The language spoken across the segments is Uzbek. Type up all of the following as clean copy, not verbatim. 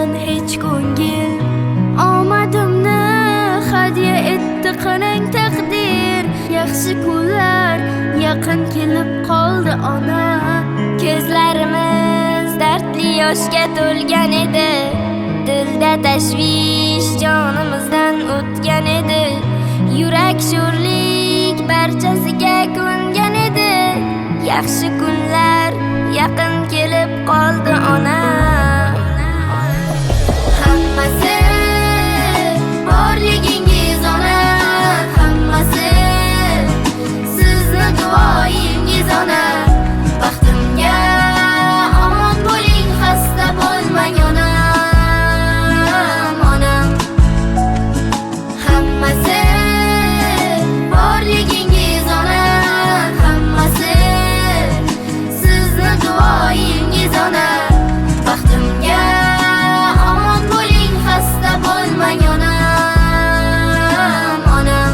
olmagan hech ko'ngil. Omadimni hadya etdi qarang taqdir. Yaxshi kunlar yaqin kelib qoldi ona. Ko'zlarimiz dardli yoshga to'lgan edi. Dilda tashvish jonimizdan o'tgan edi. Yurak sho'rlik barchasiga ko'ngan edi. Yaxshi kunlar yaqin kelib qoldi ona. Hammasi borligingiz ona, hammasi sizni duoyingiz ona. Baxtimga omon bo'ling, xasta bo'lmang onam, onam. Hammasi borligingiz ona, hammasi sizni duoyingiz ona. Baxtimga omon bo'ling, xasta bo'lmang onam, onam.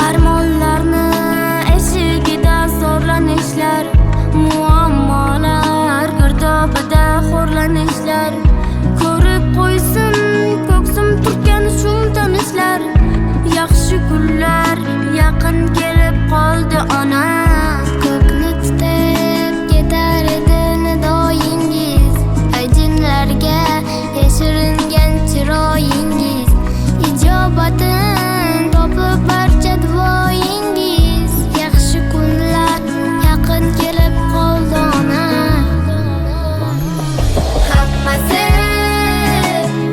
Armonlarni eshigida zo'rlanishlar, muammolar girdobida xo'rlanishlar. Ko'rib qo'ysin ko'ksim turgan shum tanishlar. Yaxshi kunlar yaqin kelib qoldi ona. Ko'kni tutib ketar edi nidoyingiz, ajinlarga yashiringan chiroyingiz. Ijobatin topib barcha duoyingiz. Yaxshi kunlar yaqin kelib qoldi ona. Hammasi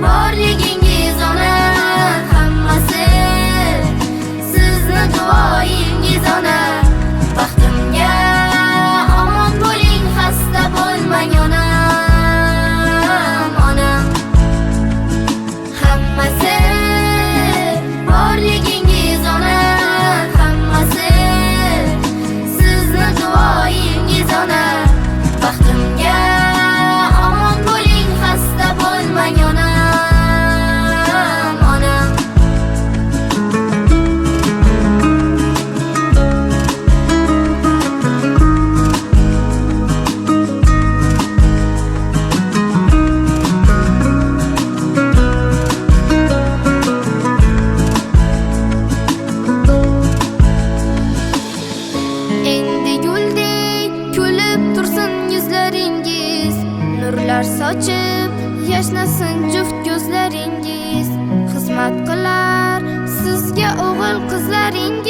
borligingiz ona, hammasi sizni duoyingiz ona. Baxtimga omon bo'ling, xasta bo'lmang onam, onam. Hammasi borligingiz ona, hammasi sizni duoyingiz ona. Baxtimga omon bo'ling, xasta bo'lmang onam, onam. Endi guldek kulib tursin yuzlaringiz, nurlar sochib yashnasin juft ko'zlaringiz. Xizmat qilar sizga o'g'il qizlaringiz.